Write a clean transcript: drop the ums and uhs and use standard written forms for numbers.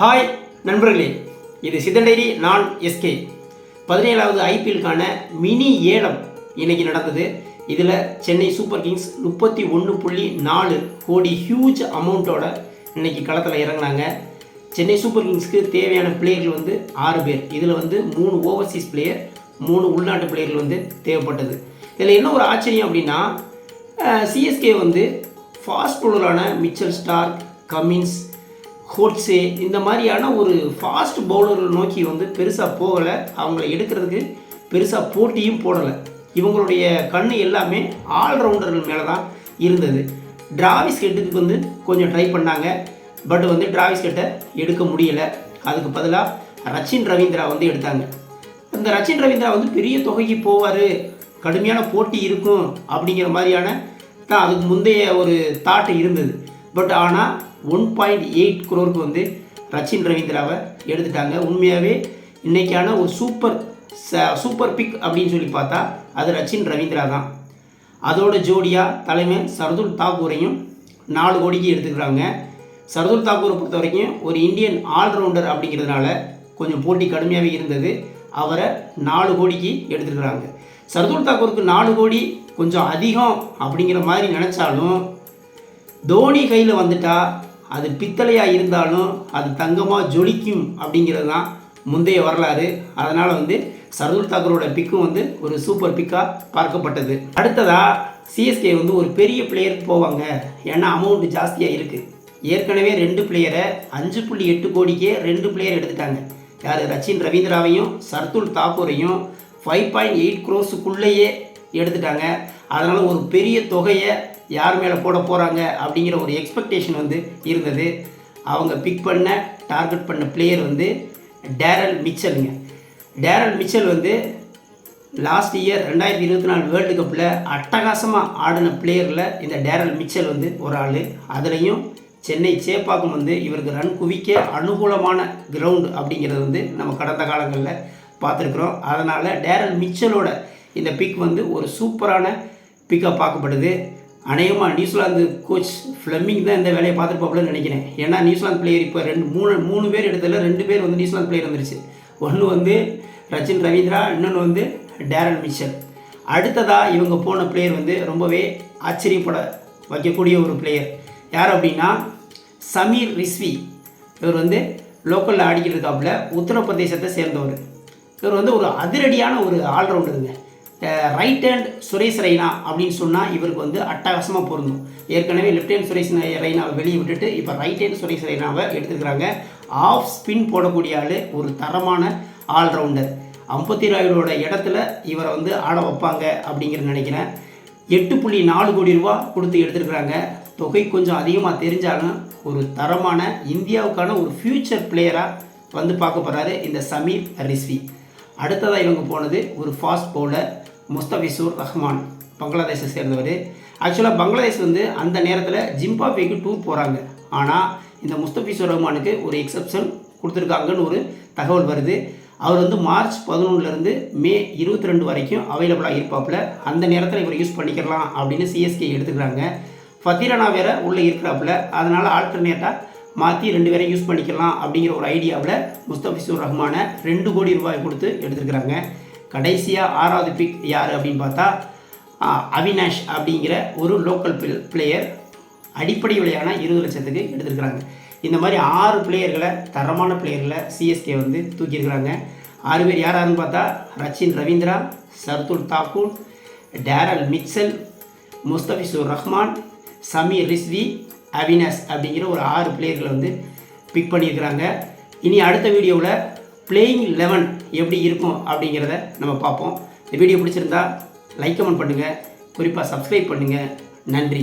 Hi நண்பர்களே, இது சித்தன் diary. நான் எஸ்கே. 17வது ஐபிஎல்லுக்கான மினி ஏலம் இன்னைக்கு நடந்தது. இதில் சென்னை சூப்பர் கிங்ஸ் 31.4 கோடி ஹியூஜ் அமௌண்ட்டோட இன்னைக்கு களத்தில் இறங்கினாங்க. சென்னை சூப்பர் கிங்ஸ்க்கு தேவையான பிளேயர்கள் 6 பேர். இதில் 3 ஓவர்சீஸ் பிளேயர், 3 உள்நாட்டு பிளேயர்கள் தேவைப்பட்டது. இதில் என்ன ஒரு ஆச்சரியம் அப்படின்னா, சிஎஸ்கே ஃபாஸ்ட் பவுலரான மிச்சல் ஸ்டார்க், கமின்ஸ், ஹோட்ஸே இந்த மாதிரியான ஒரு ஃபாஸ்ட் பவுலர்கள் நோக்கி பெருசாக போகலை. அவங்கள எடுக்கிறதுக்கு பெருசாக போட்டியும் போடலை. இவங்களுடைய கண் எல்லாமே ஆல்ரவுண்டர்கள் மேலே தான் இருந்தது. டிராவிஸ் ஹெட்டுக்கு கொஞ்சம் ட்ரை பண்ணாங்க. பட் டிராவிஸ் ஹெட்டை எடுக்க முடியலை. அதுக்கு பதிலாக ரச்சின் ரவீந்திரா எடுத்தாங்க. இந்த ரச்சின் ரவீந்திரா பெரிய தொகைக்கு போவார், கடுமையான போட்டி இருக்கும் அப்படிங்கிற மாதிரியான தான் அதுக்கு முந்தைய ஒரு தாட் இருந்தது. பட் ஆனால் 1.8 crore ரச்சின் ரவீந்திராவை எடுத்துட்டாங்க. உண்மையாகவே இன்றைக்கான ஒரு சூப்பர் பிக் அப்படின்னு சொல்லி பார்த்தா அது ரச்சின் ரவீந்திரா தான். அதோட ஜோடியாக தலைமை சர்துல் தாக்கூரையும் 4 கோடிக்கு எடுத்துக்கிறாங்க. சர்துல் தாக்கூரை பொறுத்த வரைக்கும் ஒரு இந்தியன் ஆல்ரவுண்டர் அப்படிங்கிறதுனால கொஞ்சம் போட்டி கடுமையாகவே இருந்தது. அவரை 4 கோடிக்கு எடுத்துக்கிறாங்க. சர்துல் தாக்கூருக்கு 4 கோடி கொஞ்சம் அதிகம் அப்படிங்கிற மாதிரி நினச்சாலும், தோனி கையில் வந்துட்டா அது பித்தளையாக இருந்தாலும் அது தங்கமாக ஜொலிக்கும் அப்படிங்கிறது தான் முந்தைய வரலாறு. அதனால் சர்துல் தாக்கூரோட பிக்கும் ஒரு சூப்பர் பிக்காக பார்க்கப்பட்டது. அடுத்ததாக சிஎஸ்கே ஒரு பெரிய பிளேயருக்கு போவாங்க. ஏன்னா அமௌண்ட் ஜாஸ்தியாக இருக்குது. ஏற்கனவே 2 பிளேயரை 5.8 கோடிக்கே 2 பிளேயர் எடுத்துட்டாங்க. யார்? ரச்சின் ரவீந்திராவையும் சர்துல் தாக்கூரையும் 5.8 crore எடுத்துட்டாங்க. அதனால் ஒரு பெரிய தொகையை யார் மேலே போட போகிறாங்க அப்படிங்கிற ஒரு எக்ஸ்பெக்டேஷன் இருந்தது. அவங்க பிக் பண்ண டார்கெட் பண்ண பிளேயர் டேரல் மிச்சலுங்க. Daryl Mitchell last year 2024 world கப்பில் அட்டகாசமாக ஆடின பிளேயரில் இந்த டேரல் மிச்சல் ஒரு ஆள். அதுலேயும் சென்னை சேப்பாக்கம் இவருக்கு ரன் குவிக்க அனுகூலமான கிரவுண்டு அப்படிங்கிறது நம்ம கடந்த காலங்களில் பார்த்துருக்குறோம். அதனால் டேரல் மிச்சலோட இந்த பிக் ஒரு சூப்பரான பிக்காக பார்க்கப்படுது. அநேகமாக நியூசிலாந்து கோச் ஃப்ளெமிங் தான் இந்த வேலையை பார்த்துருப்பாப்புலன்னு நினைக்கிறேன். ஏன்னா நியூசிலாந்து பிளேயர் இப்போ 3 பேர் எடுத்ததில் 2 பேர் நியூசிலாந்து பிளேயர் வந்துருச்சு. ஒன்று ரச்சின் ரவீந்திரா, இன்னொன்று டேரல் மிச்சல். அடுத்ததாக இவங்க போன பிளேயர் ரொம்பவே ஆச்சரியப்பட வைக்கக்கூடிய ஒரு பிளேயர். யார் அப்படின்னா சமீர் ரிஸ்வி. இவர் லோக்கலில் ஆடிக்கிட்டு இருக்காப்புல, உத்தரப்பிரதேசத்தை சேர்ந்தவர். இவர் ஒரு அதிரடியான ஒரு ஆல்ரவுண்டருங்க. ரைட் ஹேண்ட் சுரேஷ் ரெய்னா அப்படின்னு சொன்னால் இவருக்கு அட்டகாசமாக பொருந்தும். ஏற்கனவே லெஃப்ட் ஹேண்ட் சுரேஷ் ரெய்னாவை வெளியே விட்டுட்டு இப்போ ரைட் ஹேண்ட் சுரேஷ் ரெய்னாவை எடுத்துக்கிறாங்க. ஆஃப் ஸ்பின் போடக்கூடிய ஆள், ஒரு தரமான ஆல்ரவுண்டர். அம்பத்தி ராயுடோட இடத்துல இவரை ஆட வைப்பாங்க அப்படிங்கிறது நினைக்கிறேன். 8.4 கோடி ரூபா கொடுத்து எடுத்துருக்குறாங்க. தொகை கொஞ்சம் அதிகமாக தெரிஞ்சாலும் ஒரு தரமான இந்தியாவுக்கான ஒரு ஃப்யூச்சர் பிளேயராக பார்க்க போகிறாரு இந்த சமீர் ரிஸ்வி. அடுத்ததாக இவங்க போனது ஒரு ஃபாஸ்ட் பவுலர் முஸ்தபிசூர் ரஹ்மான், பங்களாதேஷை சேர்ந்தவர். ஆக்சுவலாக பங்களாதேஷ் அந்த நேரத்தில் ஜிம்பாப்வேக்கு டூர் போகிறாங்க. ஆனால் இந்த முஸ்தபிசூர் ரஹ்மானுக்கு ஒரு எக்ஸப்ஷன் கொடுத்துருக்காங்கன்னு ஒரு தகவல் வருது. அவர் மார்ச் 11லேருந்து மே 22 வரைக்கும் அவைலபிளாக இருப்பாப்புல. அந்த நேரத்தில் இவர் யூஸ் பண்ணிக்கலாம் அப்படின்னு சிஎஸ்கே எடுத்துக்கிறாங்க. ஃபத்திரானா வேறு உள்ளே இருக்கிறாப்புல. அதனால் ஆல்டர்னேட்டாக மாற்றி 2 பேரையும் யூஸ் பண்ணிக்கலாம் அப்படிங்கிற ஒரு ஐடியாவில் முஸ்தபிசூர் ரஹ்மானை 2 கோடி ரூபாய் கொடுத்து எடுத்துருக்குறாங்க. கடைசியாக 6வது பிக் யார் அப்படின்னு பார்த்தா அவினாஷ் அப்படிங்கிற ஒரு லோக்கல் பிளேயர். அடிப்படை விலையான 20 லட்சத்துக்கு எடுத்துருக்குறாங்க. இந்த மாதிரி 6 பிளேயர்களை, தரமான பிளேயர்களை சிஎஸ்கே தூக்கியிருக்கிறாங்க. 6 பேர் யாராருன்னு பார்த்தா ரச்சின் ரவீந்திரா, சர்துல் தாக்கூர், டேரல் மிச்சல், முஸ்தபிசூர் ரஹ்மான், சமீர் ரிஸ்வி, அவினாஷ் அப்படிங்கிற ஒரு 6 பிளேயர்களை பிக் பண்ணியிருக்கிறாங்க. இனி அடுத்த வீடியோவில் பிளேயிங் 11 எப்படி இருக்கும் அப்படிங்கிறத நம்ம பார்ப்போம். இந்த வீடியோ பிடிச்சிருந்தா லைக், கமெண்ட் பண்ணுங்கள். குறிப்பாக சப்ஸ்கிரைப் பண்ணுங்கள். நன்றி.